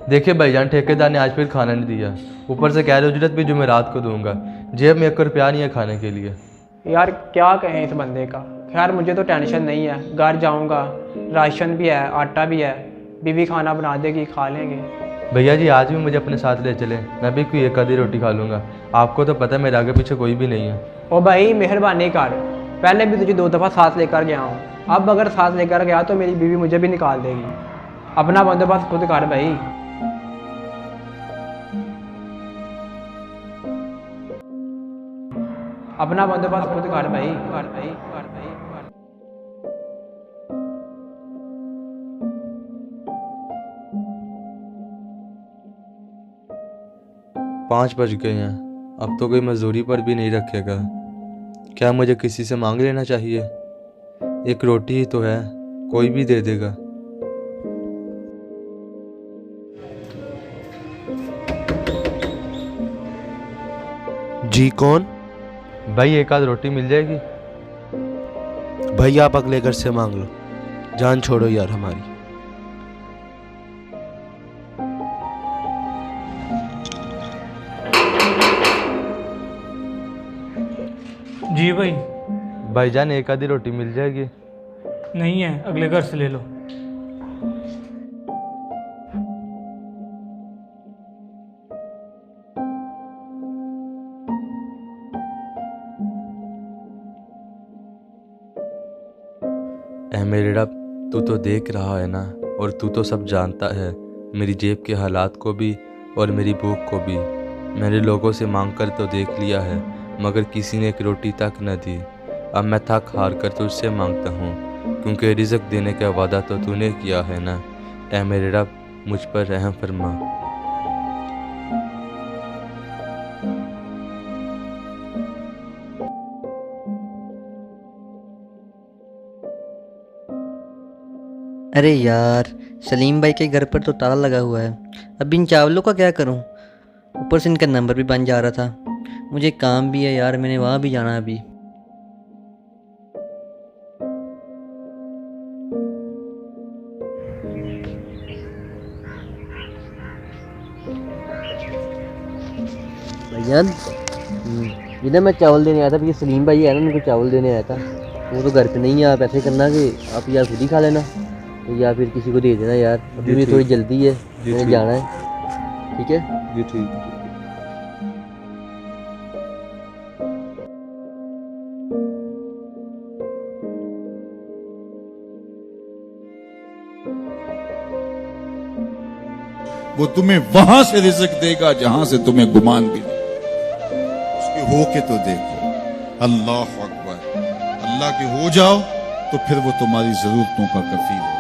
देखिए भाईजान, ठेकेदार ने आज फिर खाना नहीं दिया, ऊपर से कह रहे उजरत भी जुमेरात को दूंगा। जेब में 1 रुपया नहीं है खाने के लिए। यार क्या कहें इस बंदे का। खैर मुझे तो टेंशन नहीं है, घर जाऊंगा, राशन भी है, आटा भी है, बीवी खाना बना देगी, खा लेंगे। भैया जी आज भी मुझे अपने साथ ले चले, मैं भी कोई एक आधी रोटी खा लूँगा। आपको तो पता है मेरे आगे पीछे कोई भी नहीं है। ओ भाई मेहरबानी कर, पहले भी तुझे 2 दफ़ा साथ लेकर गया हूँ, अब अगर साथ लेकर गया तो मेरी बीवी मुझे भी निकाल देगी। अपना बंदोबस्त खुद कर भाई। अपना बंदोबस्त खुद कर भाई, कर भाई, कर भाई, कर। 5 बज गए हैं, अब तो कोई मजदूरी पर भी नहीं रखेगा। क्या मुझे किसी से मांग लेना चाहिए? 1 रोटी ही तो है, कोई भी दे देगा। जी कौन? भाई 1 आध रोटी मिल जाएगी? भाई आप अगले घर से मांग लो, जान छोड़ो यार हमारी। जी भाई। भाईजान 1 आधी रोटी मिल जाएगी? नहीं है, अगले घर से ले लो। ऐ मेरे रब, तू तो देख रहा है ना, और तू तो सब जानता है, मेरी जेब के हालात को भी और मेरी भूख को भी। मैंने लोगों से मांग कर तो देख लिया है, मगर किसी ने 1 रोटी तक न दी। अब मैं थक हार कर तुझसे मांगता हूँ, क्योंकि रिज़्क देने का वादा तो तूने किया है ना। ऐ मेरे रब, मुझ पर रहम फरमा। अरे यार, सलीम भाई के घर पर तो ताला लगा हुआ है। अब इन चावलों का क्या करूं? ऊपर से इनका नंबर भी बन जा रहा था। मुझे काम भी है यार, मैंने वहाँ भी जाना है अभी। भाईजान, जिन्हें मैं चावल देने आया था, ये सलीम भाई है ना, उनको चावल देने आया था। वो तो घर पे नहीं है। आप ऐसे करना कि आप यार खुद ही खा लेना, तो या फिर किसी को दे देना यार। अभी मुझे थोड़ी जल्दी है, मुझे जाना है। ठीक है जी ठीक। वो तुम्हें वहां से रिज़्क देगा जहां से तुम्हें गुमान भी नहीं। उसके हो के तो देखो। अल्लाह अकबर। अल्लाह के हो जाओ तो फिर वो तुम्हारी जरूरतों का कफील है।